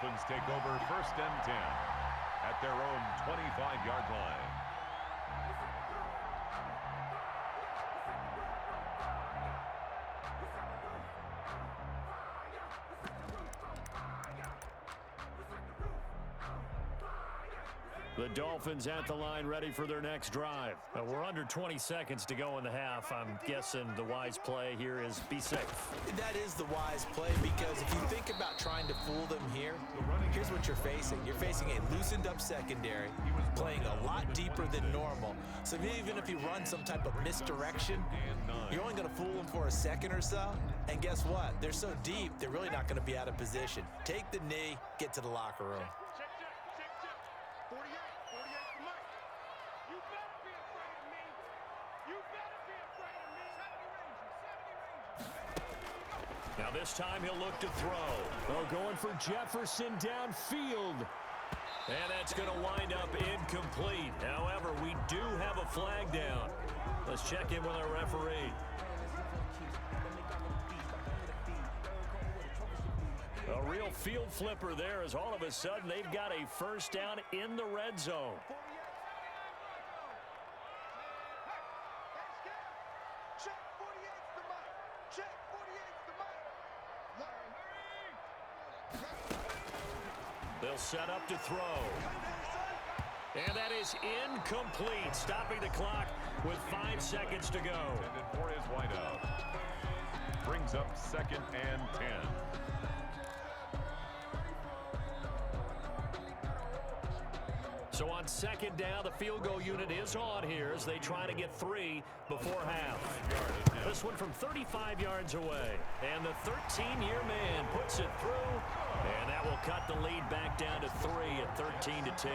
Dolphins take over 1st and 10 at their own 25-yard line. The Dolphins at the line ready for their next drive. We're under 20 seconds to go in the half. I'm guessing the wise play here is be safe. That is the wise play, because if you think about trying to fool them here, here's what you're facing. You're facing a loosened up secondary, playing a lot deeper than normal. So even if you run some type of misdirection, you're only going to fool them for a second or so. And guess what? They're so deep, they're really not going to be out of position. Take the knee, get to the locker room. Now this time he'll look to throw. Oh, going for Jefferson downfield. And that's going to wind up incomplete. However, we do have a flag down. Let's check in with our referee. A real field flipper there, as all of a sudden they've got a first down in the red zone. They'll set up to throw. And that is incomplete, stopping the clock with 5 seconds to go. Intended for his wideout. Brings up 2nd and 10. So on 2nd down, the field goal unit is on here as they try to get 3 before half. This one from 35 yards away. And the 13-year man puts it through. And that will cut the lead back down to 3 at 13-10.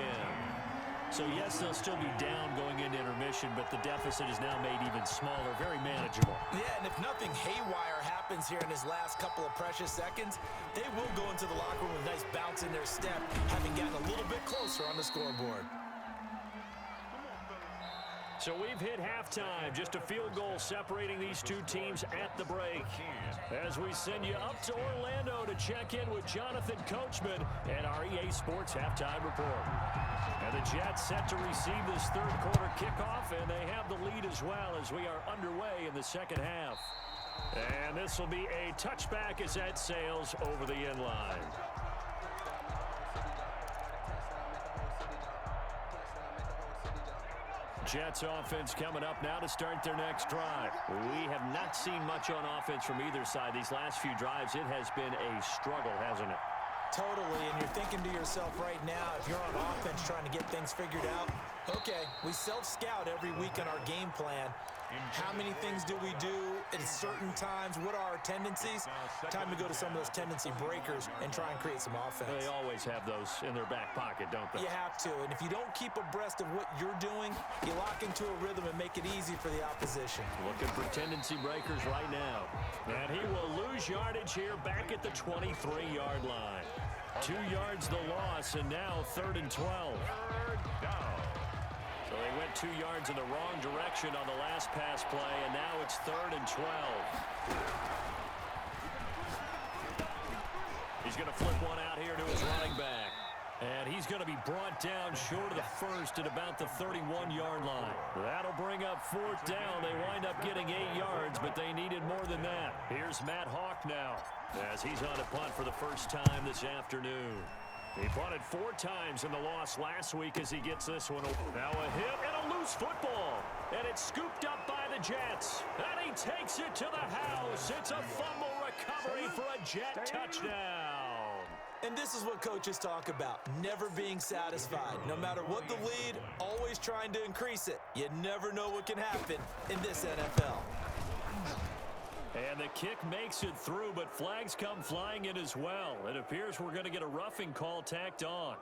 So yes, they'll still be down going into intermission, but the deficit is now made even smaller, very manageable. Yeah, and if nothing haywire happens here in his last couple of precious seconds, they will go into the locker room with a nice bounce in their step, having gotten a little bit closer on the scoreboard. So we've hit halftime, just a field goal separating these two teams at the break. As we send you up to Orlando to check in with Jonathan Coachman and our EA Sports Halftime Report. And the Jets set to receive this third quarter kickoff, and they have the lead as well as we are underway in the second half. And this will be a touchback as that sails over the end line. Jets offense coming up now to start their next drive. We have not seen much on offense from either side. These last few drives, it has been a struggle, hasn't it? Totally, and you're thinking to yourself right now, if you're on offense trying to get things figured out, okay, we self-scout every week on our game plan. How many things do we do at certain times? What are our tendencies? Time to go to some of those tendency breakers and try and create some offense. They always have those in their back pocket, don't they? You have to, and if you don't keep abreast of what you're doing, you lock into a rhythm and make it easy for the opposition. Looking for tendency breakers right now. And he will lose yardage here back at the 23-yard line. 2 yards the loss, and now 3rd and 12. Third down. So they went 2 yards in the wrong direction on the last pass play, and now it's 3rd and 12. He's going to flip one out here to his running back. And he's going to be brought down short of the first at about the 31-yard line. That'll bring up 4th down. They wind up getting 8 yards, but they needed more than that. Here's Matt Hawk now as he's on a punt for the first time this afternoon. He punted 4 times in the loss last week as he gets this one. Now a hit and a loose football. And it's scooped up by the Jets. And he takes it to the house. It's a fumble recovery for a Jet touchdown. And this is what coaches talk about, never being satisfied. No matter what the lead, always trying to increase it. You never know what can happen in this NFL. And the kick makes it through, but flags come flying in as well. It appears we're going to get a roughing call tacked on.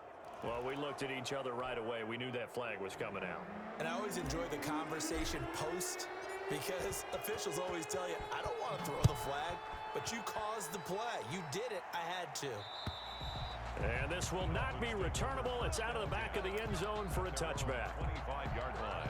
Well, we looked at each other right away. We knew that flag was coming out. And I always enjoy the conversation post because officials always tell you, I don't want to throw the flag, but you caused the play. You did it. I had to. And this will not be returnable. It's out of the back of the end zone for a touchback. 25-yard line.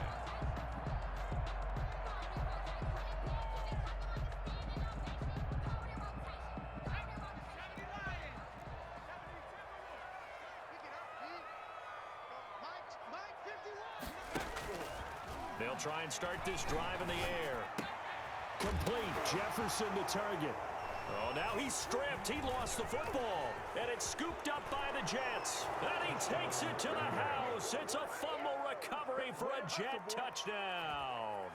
try and start this drive in the air. Complete. Jefferson to target. Oh, now he's stripped. He lost the football. And it's scooped up by the Jets. And he takes it to the house. It's a fumble recovery for a Jet touchdown.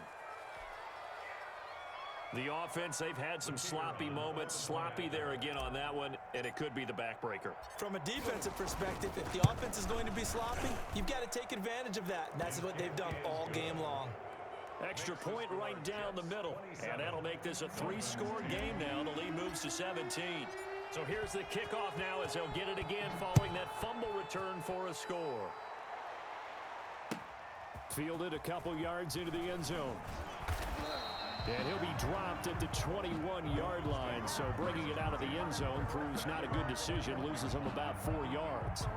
The offense, they've had some sloppy moments. Sloppy there again on that one, and it could be the backbreaker. From a defensive perspective, if the offense is going to be sloppy, you've got to take advantage of that. And that's what they've done all game long. Extra point right down the middle. And that'll make this a 3-score game now. The lead moves to 17. So here's the kickoff now as they'll get it again following that fumble return for a score. Fielded a couple yards into the end zone. And he'll be dropped at the 21-yard line. So bringing it out of the end zone proves not a good decision. Loses him about 4 yards.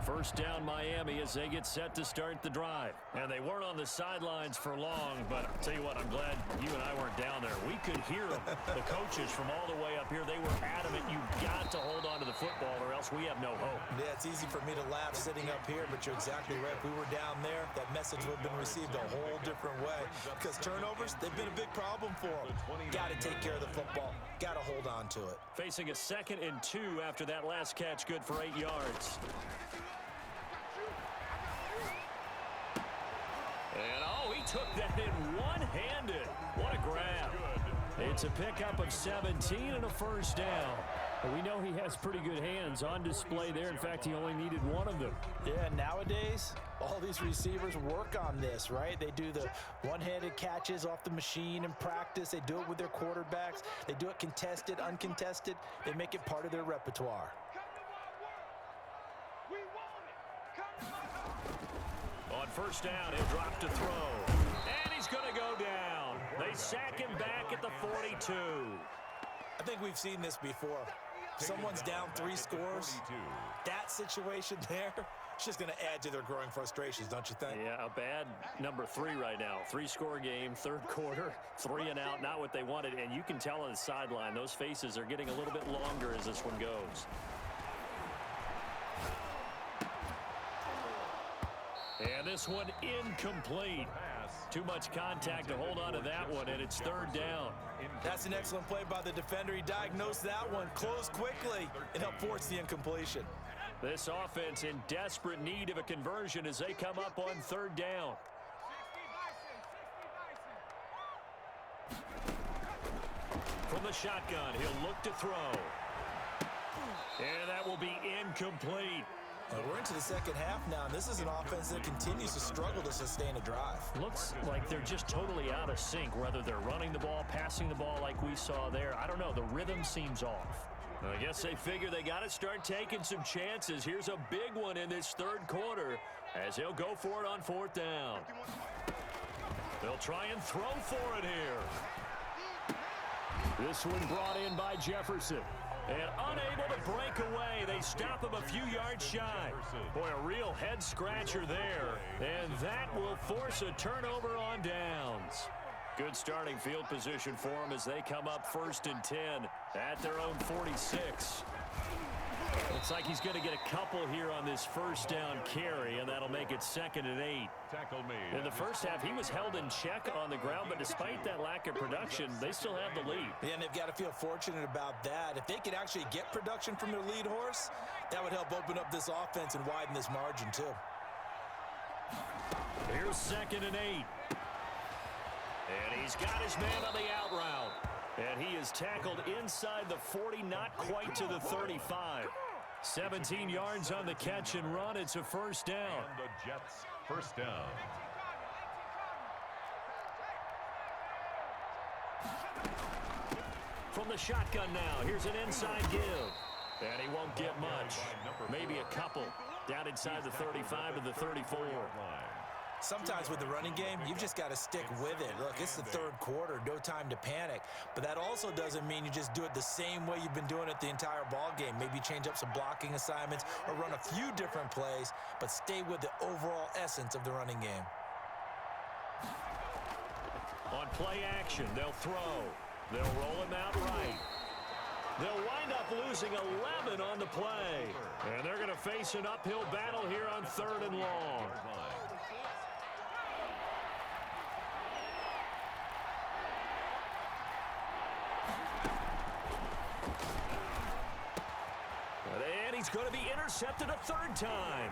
First down Miami as they get set to start the drive. And they weren't on the sidelines for long, but I'll tell you what, I'm glad you and I weren't down there. We could hear them, the coaches from all the way up here. They were adamant, you've got to hold on to the football or else we have no hope. Yeah, it's easy for me to laugh sitting up here, but you're exactly right. If we were down there, that message would have been received a whole different way. Because turnovers, they've been a big problem for them. Got to take care of the football. Got to hold on to it. Facing a 2nd and 2 after that last catch, good for 8 yards. And, oh, he took that in one-handed. What a grab. It's a pickup of 17 and a first down. We know he has pretty good hands on display there. In fact, he only needed one of them. Yeah, nowadays, all these receivers work on this, right? They do the one-handed catches off the machine in practice. They do it with their quarterbacks. They do it contested, uncontested. They make it part of their repertoire. On first down, he'll drop to throw. And he's going to go down. They sack him back at the 42. I think we've seen this before. Someone's down 3 scores. That situation there, it's just going to add to their growing frustrations, don't you think? Yeah, a bad number 3 right now. 3-score game, 3rd quarter, 3 and out, not what they wanted. And you can tell on the sideline, those faces are getting a little bit longer as this one goes. And this one incomplete. Too much contact to hold on to that one, and it's 3rd down. That's an excellent play by the defender. He diagnosed that one, closed quickly, and helped force the incompletion. This offense in desperate need of a conversion as they come up on 3rd down. From the shotgun, he'll look to throw. And that will be incomplete. We're into the second half now, and this is an offense that continues to struggle to sustain a drive. Looks like they're just totally out of sync, whether they're running the ball, passing the ball like we saw there. I don't know. The rhythm seems off. I guess they figure they got to start taking some chances. Here's a big one in this 3rd quarter as they'll go for it on 4th down. They'll try and throw for it here. This one brought in by Jefferson. And unable to break away, they stop him a few yards shy. Boy, a real head-scratcher there. And that will force a turnover on downs. Good starting field position for them as they come up 1st and 10 at their own 46. Looks like he's going to get a couple here on this 1st down carry, and that'll make it 2nd and 8. In the first half, he was held in check on the ground, but despite that lack of production, they still have the lead. Yeah, and they've got to feel fortunate about that. If they could actually get production from their lead horse, that would help open up this offense and widen this margin, too. Here's 2nd and 8. And he's got his man on the out route. And he is tackled inside the 40, not quite to the 35. 17 yards on the catch and run. It's a 1st down. And the Jets, 1st down. From the shotgun now, here's an inside give. And he won't get much. Maybe a couple. Down inside the 35 to the 34. Sometimes with the running game, you've just got to stick with it. Look, it's the 3rd quarter, no time to panic. But that also doesn't mean you just do it the same way you've been doing it the entire ball game. Maybe change up some blocking assignments or run a few different plays, but stay with the overall essence of the running game. On play action, they'll throw. They'll roll him out right. They'll wind up losing 11 on the play. And they're going to face an uphill battle here on 3rd and long. And he's going to be intercepted a 3rd time.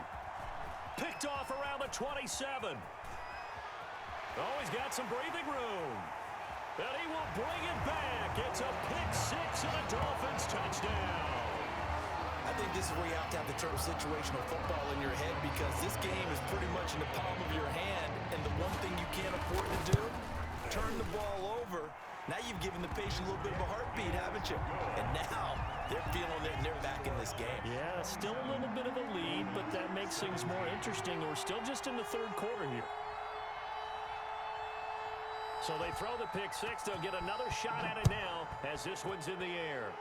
Picked off around the 27. Oh, he's got some breathing room. And he will bring it back. It's a pick-6 and a Dolphins touchdown. I think this is where you have to have the term situational football in your head, because this game is pretty much in the palm of your hand, and the one thing you can't afford to do, turn the ball over. Now you've given the patient a little bit of a heartbeat, haven't you? And now they're feeling it, and they're back in this game. Yeah, still a little bit of a lead, but that makes things more interesting. We're still just in the 3rd quarter here. So they throw the pick-6. They'll get another shot at it now as this one's in the air.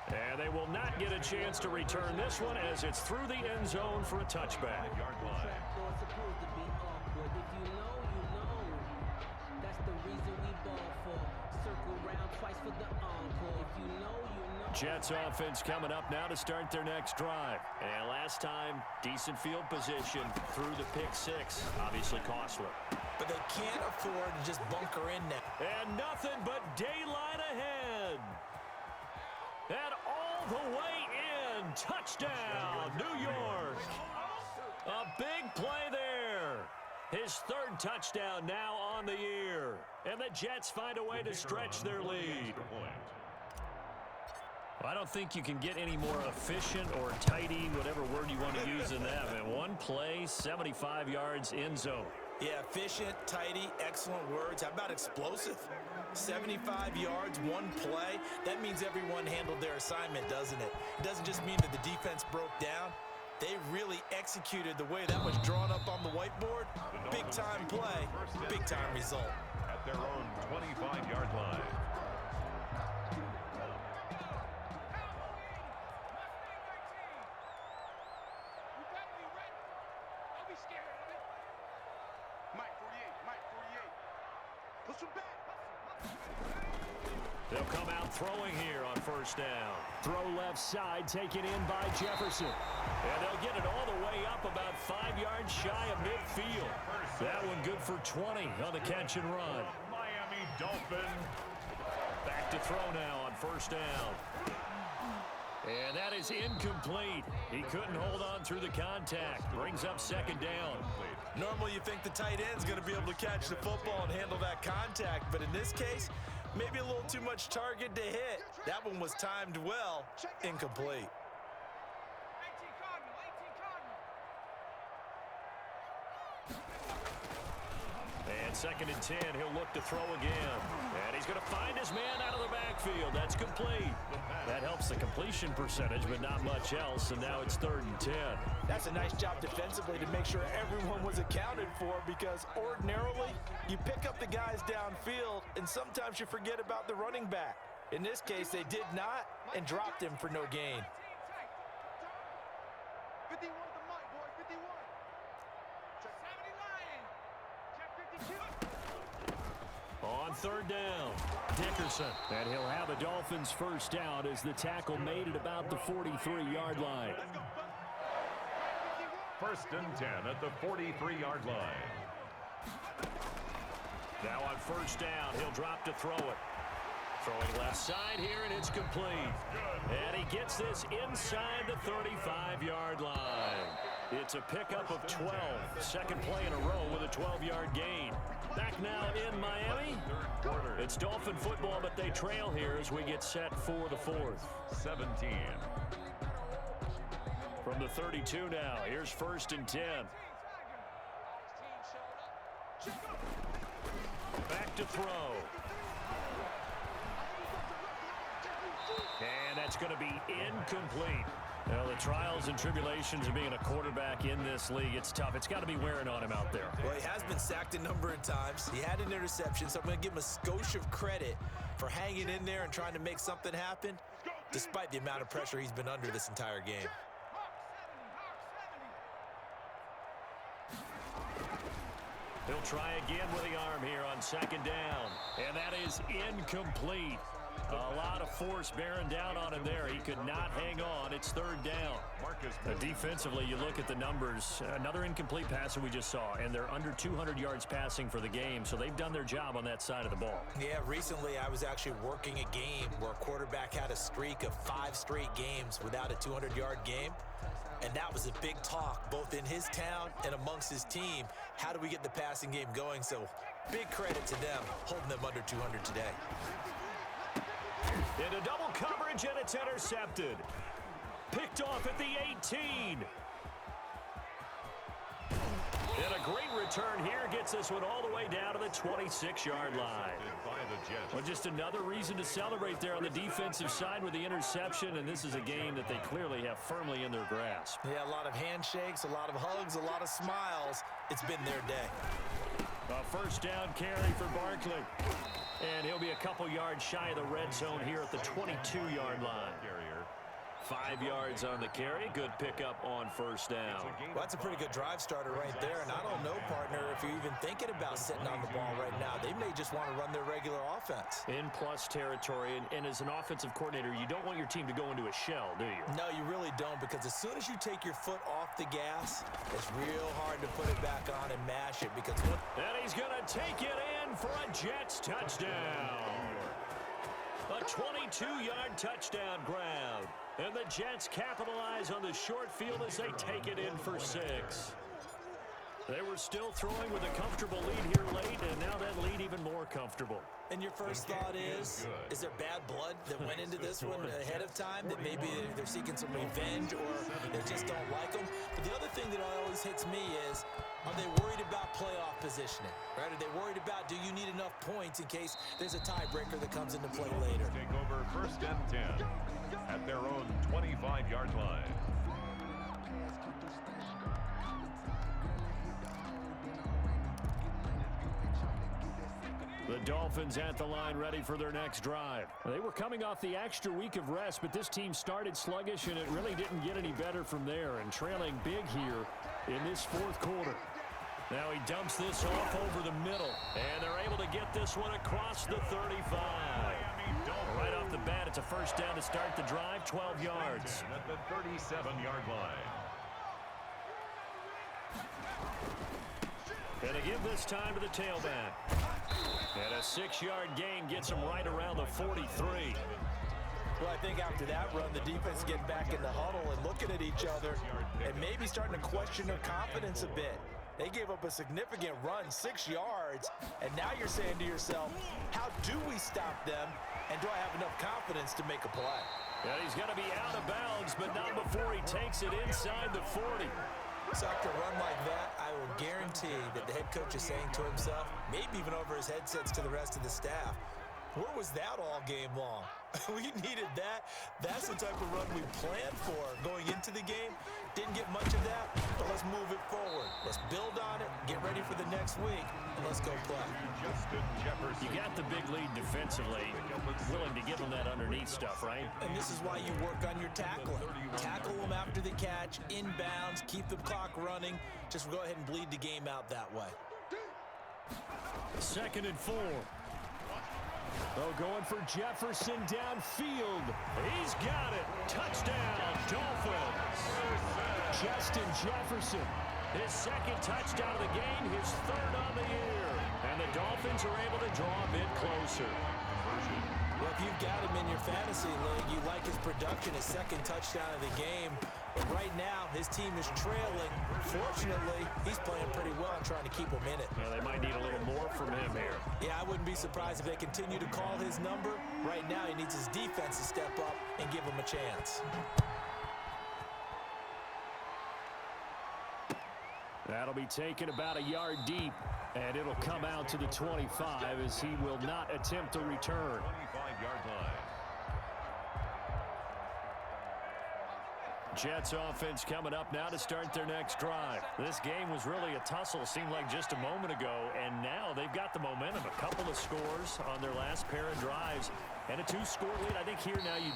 And they will not get a chance to return this one as it's through the end zone for a touchback. Jets offense coming up now to start their next drive. And last time, decent field position through the pick-6. Obviously costly. But they can't afford to just bunker in now. And nothing but daylight ahead. And all the way in. Touchdown, New York. A big play there. His 3rd touchdown now on the year. And the Jets find a way to stretch their lead. I don't think you can get any more efficient or tidy, whatever word you want to use in that. And one play, 75 yards in zone. Yeah, efficient, tidy, excellent words. How about explosive? 75 yards, one play. That means everyone handled their assignment, doesn't it? It doesn't just mean that the defense broke down. They really executed the way that was drawn up on the whiteboard. Big-time play, big-time result. At their own 25-yard line. They'll come out throwing here on 1st down. Throw left side, taken in by Jefferson. And they'll get it all the way up about 5 yards shy of midfield. That one good for 20 on the catch and run. Miami Dolphins. Back to throw now on 1st down. And that is incomplete. He couldn't hold on through the contact. Brings up 2nd down. Normally you think the tight end's going to be able to catch the football and handle that contact, but in this case, maybe a little too much target to hit. That one was timed well, incomplete. And 2nd and 10, he'll look to throw again. And he's going to find his man out of the backfield. That's complete. That helps the completion percentage, but not much else. And now it's 3rd and 10. That's a nice job defensively to make sure everyone was accounted for, because ordinarily you pick up the guys downfield and sometimes you forget about the running back. In this case, they did not and dropped him for no gain. 51 at the mic, boy, 51. Check 70 Lion. Check 52. On 3rd down, Dickerson. And he'll have a Dolphins 1st down as the tackle made at about the 43-yard line. 1st and 10 at the 43-yard line. Now on 1st down, he'll drop to throw it. Throwing left side here, and it's complete. And he gets this inside the 35-yard line. It's a pickup of 12. 2nd play in a row with a 12-yard gain. Back now in Miami. It's Dolphin football, but they trail here as we get set for the 4th. 17. From the 32 now, here's 1st and 10. Back to throw. And that's going to be incomplete. Well, the trials and tribulations of being a quarterback in this league, it's tough. It's got to be wearing on him out there. Well, he has been sacked a number of times. He had an interception, so I'm going to give him a skosh of credit for hanging in there and trying to make something happen, despite the amount of pressure he's been under this entire game. He'll try again with the arm here on second down. And that is incomplete. A lot of force bearing down on him there. He could not hang on. It's third down. Defensively, you look at the numbers. Another incomplete pass that we just saw, and they're under 200 yards passing for the game, so they've done their job on that side of the ball. Yeah, recently I was actually working a game where a quarterback had a streak of 5 straight games without a 200-yard game. And that was a big talk, both in his town and amongst his team. How do we get the passing game going? So big credit to them, holding them under 200 today. Into double coverage, and it's intercepted. Picked off at the 18. And a great return here gets this one all the way down to the 26-yard line. Well, just another reason to celebrate there on the defensive side with the interception, and this is a game that they clearly have firmly in their grasp. Yeah, a lot of handshakes, a lot of hugs, a lot of smiles. It's been their day. A first down carry for Barkley. And he'll be a couple yards shy of the red zone here at the 22-yard line. 5 yards on the carry. Good pickup on first down. Well, that's a pretty good drive starter right there. And I don't know, partner, if you're even thinking about sitting on the ball right now. They may just want to run their regular offense. In plus territory. And as an offensive coordinator, you don't want your team to go into a shell, do you? No, you really don't, because as soon as you take your foot off the gas, it's real hard to put it back on and mash it. Because and he's going to take it in for a Jets touchdown. A 22-yard touchdown grab. And the Jets capitalize on the short field as they take it in for 6. They were still throwing with a comfortable lead here late, and now that lead even more comfortable. And your first thought is there bad blood that went into this one ahead of time, that maybe they're seeking some revenge or they just don't like them? But the other thing that always hits me is, are they worried about playoff positioning? Right? Are they worried about, do you need enough points in case there's a tiebreaker that comes into play later? Take over first and 10 at their own 25-yard line. The Dolphins at the line, ready for their next drive. They were coming off the extra week of rest, but this team started sluggish, and it really didn't get any better from there, and trailing big here in this fourth quarter. Now he dumps this off over the middle, and they're able to get this one across the 35. Right off the bat, it's a first down to start the drive, 12 yards. At the 37-yard line. And to give this time to the tailback. And a 6-yard gain gets him right around the 43. Well, I think after that run, the defense getting back in the huddle and looking at each other and maybe starting to question their confidence a bit. They gave up a significant run, 6 yards, and now you're saying to yourself, how do we stop them, and do I have enough confidence to make a play? Yeah, he's going to be out of bounds, but not before he takes it inside the 40. So after a run like that, I will guarantee that the head coach is saying to himself, maybe even over his headsets to the rest of the staff, where was that all game long? We needed that. That's the type of run we planned for going into the game. Didn't get much of that, but let's move it forward. Let's build on it, get ready for the next week, and let's go play. You got the big lead defensively, willing to give them that underneath stuff, right? And this is why you work on your tackling. Tackle them after the catch, inbounds, keep the clock running. Just go ahead and bleed the game out that way. 2nd and 4. Oh, going for Jefferson downfield. He's got it. Touchdown, Dolphins. Justin Jefferson, his 2nd touchdown of the game, his 3rd on the year. And the Dolphins are able to draw a bit closer. Well, if you've got him in your fantasy league, you like his production, his 2nd touchdown of the game. But right now, his team is trailing. Fortunately, he's playing pretty well and trying to keep him in it. Yeah, they might need a little more from him here. Yeah, I wouldn't be surprised if they continue to call his number. Right now, he needs his defense to step up and give him a chance. That'll be taken about a yard deep, and it'll come out to the 25 as he will not attempt a return. 25-yard line. Jets offense coming up now to start their next drive. This game was really a tussle, seemed like just a moment ago, and now they've got the momentum. A couple of scores on their last pair of drives and a 2-score lead. I think here now you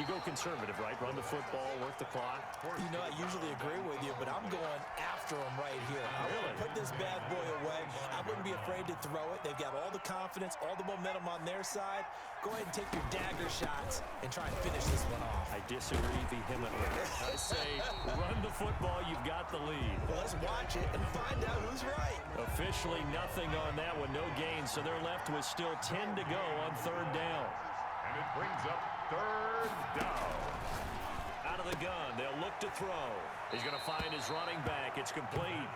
go conservative, right? Run the football, work the clock. You know, I usually agree with you, but I'm going after him right here. I want to put this bad boy away. I wouldn't be afraid to throw it. They've got all the confidence, all the momentum on their side. Go ahead and take your dagger shots and try and finish this one off. I disagree vehemently. I say run the football. You've got the lead. Well, let's watch it and find out who's right. Officially nothing on that one. No gain, so they're left with still 10 to go on third down. And it brings up third down. Out of the gun, they'll look to throw. He's going to find his running back. It's complete.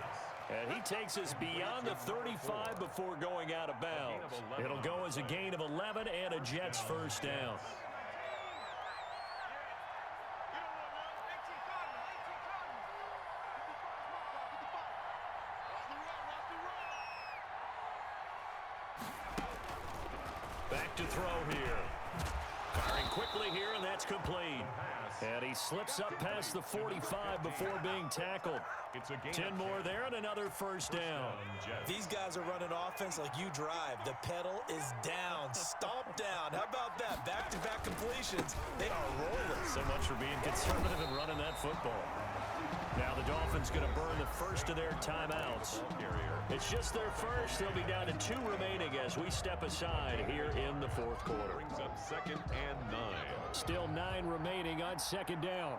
And he takes us beyond the 35 before going out of bounds. It'll go as a gain of 11 and a Jets first down. Back to throw here. Firing quickly here, and that's complete. And he slips up past the 45 before being tackled. 10 more there and another first down. These guys are running offense like you drive. The pedal is down, stomp down. How about that? Back-to-back completions. They are rolling. So much for being conservative and running that football. Now the Dolphins going to burn the first of their timeouts. It's just their first. They'll be down to 2 remaining as we step aside here in the fourth quarter. Brings up 2nd and 9. Still 9 remaining on second down.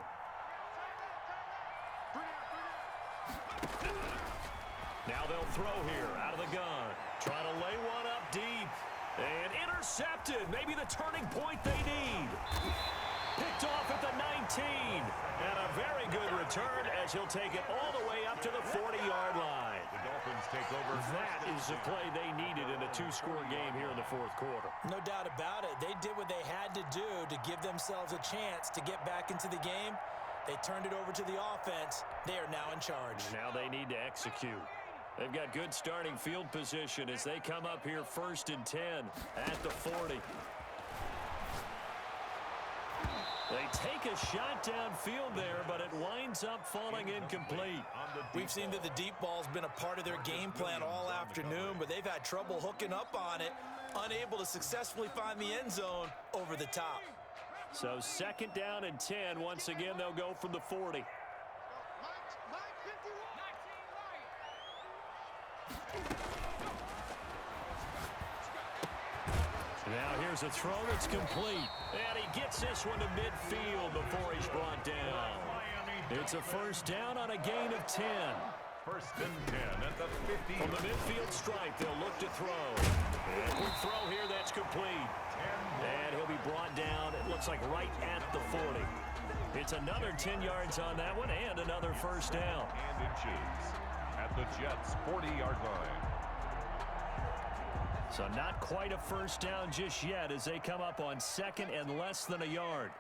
Now they'll throw here out of the gun. Trying to lay one up deep. And intercepted. Maybe the turning point they need. Picked off at the 19. And a very good return as he'll take it all the way up to the 40-yard line. The Dolphins take over. That is the play they needed in a 2-score game here in the fourth quarter. No doubt about it. They did what they had to do to give themselves a chance to get back into the game. They turned it over to the offense. They are now in charge. Now they need to execute. They've got good starting field position as they come up here 1st and 10 at the 40. They take a shot downfield there, but it winds up falling incomplete. We've seen that the deep ball's been a part of their game plan all afternoon, but they've had trouble hooking up on it, unable to successfully find the end zone over the top. So 2nd down and 10. Once again, they'll go from the 40. Now here's a throw that's complete. And he gets this one to midfield before he's brought down. It's a first down on a gain of 10. 1st and 10 at the 50. From the midfield stripe, they'll look to throw. And quick throw here, that's complete. And he'll be brought down, it looks like right at the 40. It's another 10 yards on that one and another first down. And inches at the Jets' 40-yard line. So not quite a first down just yet as they come up on 2nd and less than a yard.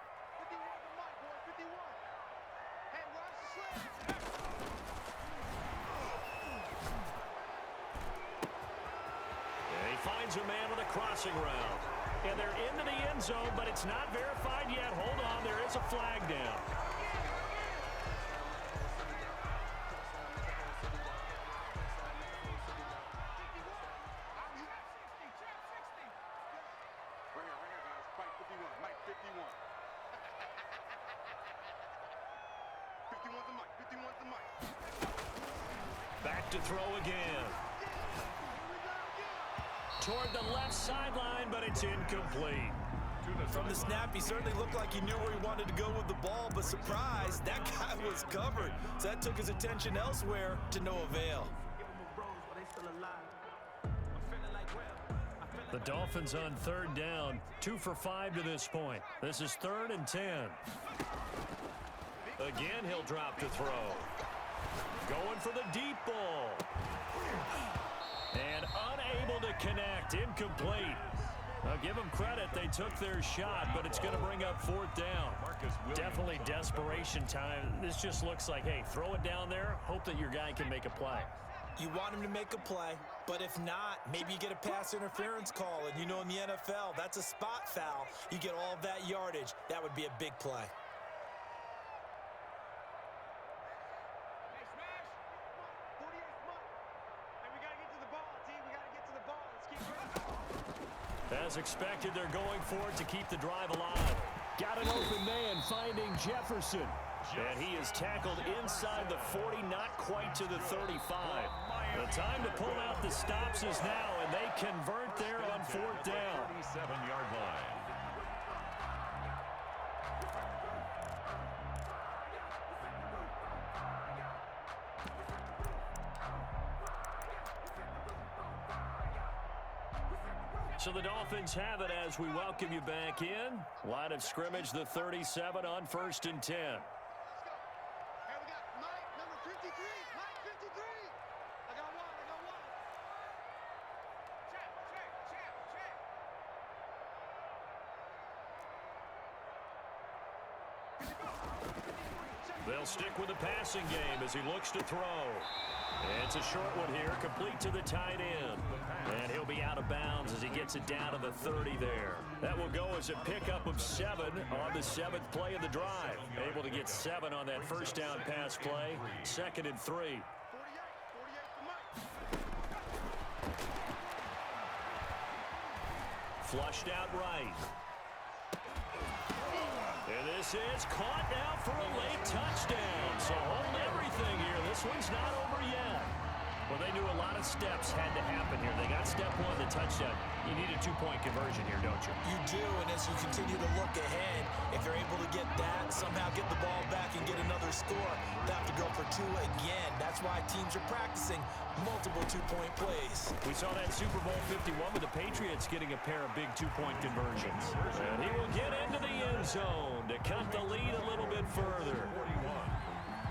And he finds a man with a crossing route. And they're into the end zone, but it's not verified yet. Hold on, there is a flag down. Back to throw again. Toward the left sideline, but it's incomplete. From the snap, he certainly looked like he knew where he wanted to go with the ball, but surprise, that guy was covered. So that took his attention elsewhere to no avail. The Dolphins on 3rd down, 2 for 5 to this point. This is 3rd and 10. Again, he'll drop to throw. Going for the deep ball. And unable to connect, incomplete. Now give them credit, they took their shot, but it's going to bring up 4th down. Definitely desperation time. This just looks like, hey, throw it down there, hope that your guy can make a play. You want him to make a play, but if not, maybe you get a pass interference call, and you know in the NFL, that's a spot foul. You get all of that yardage. That would be a big play. As expected, they're going for it to keep the drive alive. Got an open man finding Jefferson. And he is tackled inside the 40, not quite to the 35. The time to pull out the stops is now, and they convert there on 4th down. 37-yard line. So the Dolphins have it as we welcome you back in. Line of scrimmage, the 37 on 1st and 10. Let's go. Here we got Mike, number 53. Mike, 53. I got one. Check. They'll stick with the passing game as he looks to throw. And it's a short one here, complete to the tight end. And he'll be out of bounds as he gets it down to the 30 there. That will go as a pickup of 7 on the 7th play of the drive. Able to get 7 on that first down pass play. 2nd and 3. 48 for Mike. Flushed out right. And this is caught now for a late touchdown. So hold everything here. This one's not over yet. Well, they knew a lot of steps had to happen here. They got step 1, the touchdown. You need a 2-point conversion here, don't you? You do, and as you continue to look ahead, if you're able to get that, somehow get the ball back and get another score, they have to go for 2 again. That's why teams are practicing multiple 2-point plays. We saw that Super Bowl 51 with the Patriots getting a pair of big 2-point conversions. And he will get into the end zone to cut the lead a little bit further.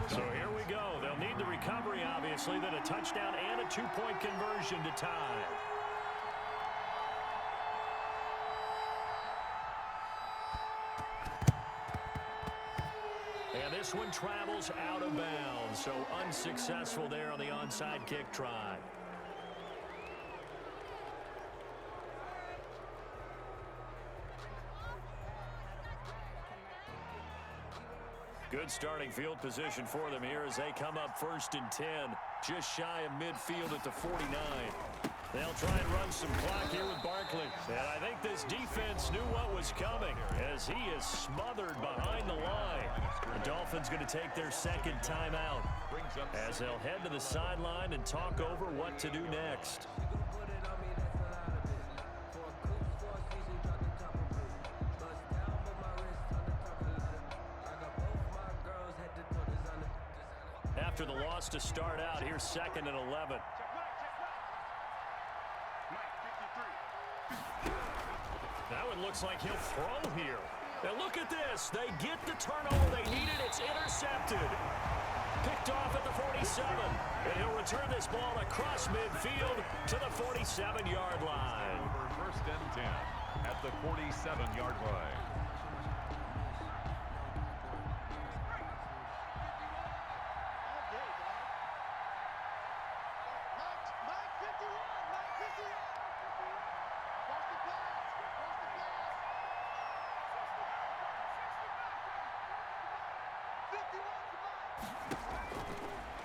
So here we go. They'll need the recovery, obviously, then a touchdown and a 2-point conversion to tie. And this one travels out of bounds, so unsuccessful there on the onside kick try. Good starting field position for them here as they come up 1st and 10, just shy of midfield at the 49. They'll try and run some clock here with Barkley. And I think this defense knew what was coming as he is smothered behind the line. The Dolphins going to take their 2nd timeout as they'll head to the sideline and talk over what to do next. After the loss to start out, here's 2nd and 11. That one looks like he'll throw here. Now look at this. They get the turnover they needed. It's intercepted. Picked off at the 47. And he'll return this ball across midfield to the 47-yard line. 1st and 10 at the 47-yard line.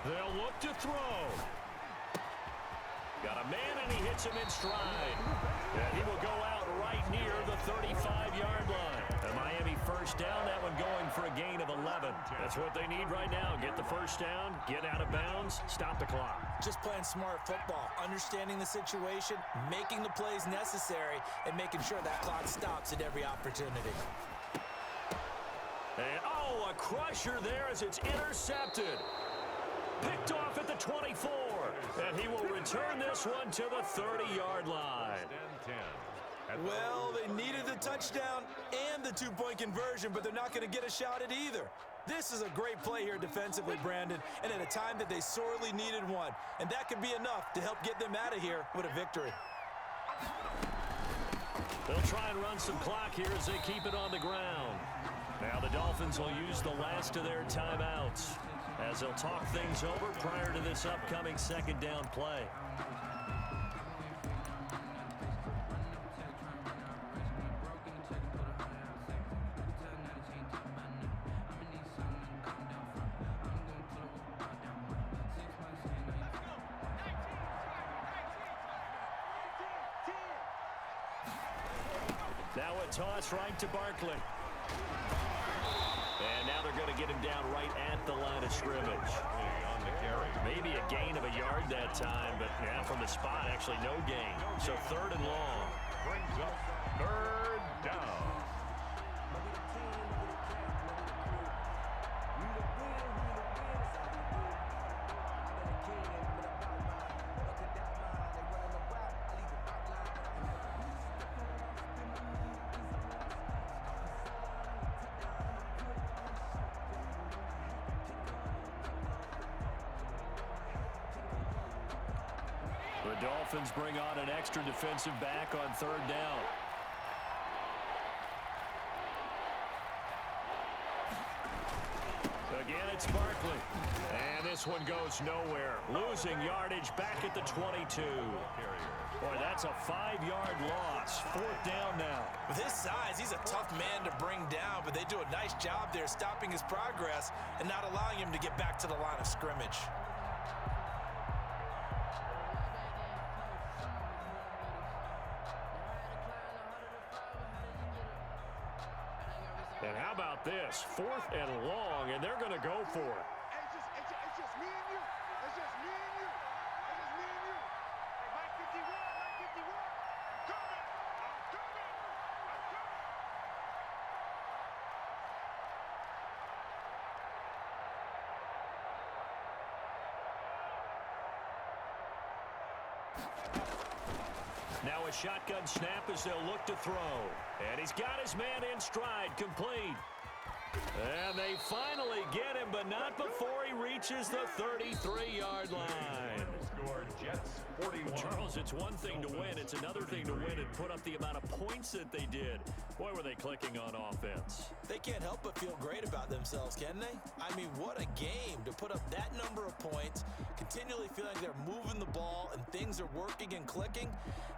They'll look to throw. Got a man, and he hits him in stride. And he will go out right near the 35-yard line. A Miami 1st down, that one going for a gain of 11. That's what they need right now. Get the 1st down, get out of bounds, stop the clock. Just playing smart football, understanding the situation, making the plays necessary, and making sure that clock stops at every opportunity. And, oh, a crusher there as it's intercepted. Picked off at the 24. And he will return this one to the 30-yard line. Well, they needed the touchdown and the 2-point conversion, but they're not going to get a shot at either. This is a great play here defensively, Brandon, and at a time that they sorely needed one. And that could be enough to help get them out of here with a victory. They'll try and run some clock here as they keep it on the ground. Now the Dolphins will use the last of their timeouts as they'll talk things over prior to this upcoming 2nd down play. Now a toss right to Barkley. And now they're going to get him down right at the line of scrimmage. carry. Maybe a gain of a yard that time, but yeah, from the spot, actually no gain. So 3rd and long. Brings up 3rd down. The Dolphins bring on an extra defensive back on 3rd down. Again, it's Barkley. And this one goes nowhere. Losing yardage back at the 22. Boy, that's a 5-yard loss. 4th down now. With his size, he's a tough man to bring down, but they do a nice job there stopping his progress and not allowing him to get back to the line of scrimmage. And how about this? 4th and long, and they're going to go for it. It's just me and you. It's just me and you. It's just me and you. Hey, Mike 51, Mike 51. Coming. I'm coming. I'm coming. Now a shotgun snap as they'll look to throw. And he's got his man in stride, complete. And they finally get him, but not before he reaches the 33-yard line. Score Jets 41. Charles, it's one thing to win. It's another thing to win and put up the amount of points that they did. Boy, were they clicking on offense. They can't help but feel great about themselves, can they? I mean, what a game to put up that number of points, continually feeling they're moving the ball and things are working and clicking.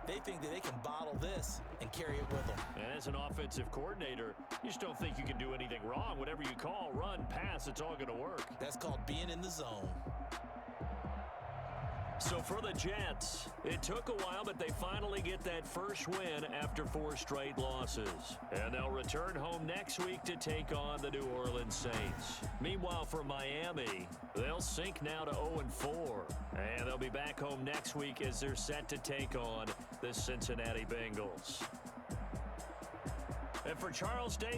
They think that they can bottle this and carry it with them. And as an offensive coordinator, you just don't think you can do anything wrong. Whatever you call, run, pass, it's all going to work. That's called being in the zone. So for the Jets, it took a while, but they finally get that first win after 4 straight losses. And they'll return home next week to take on the New Orleans Saints. Meanwhile, for Miami, they'll sink now to 0-4. And they'll be back home next week as they're set to take on the Cincinnati Bengals. And for Charles Davis,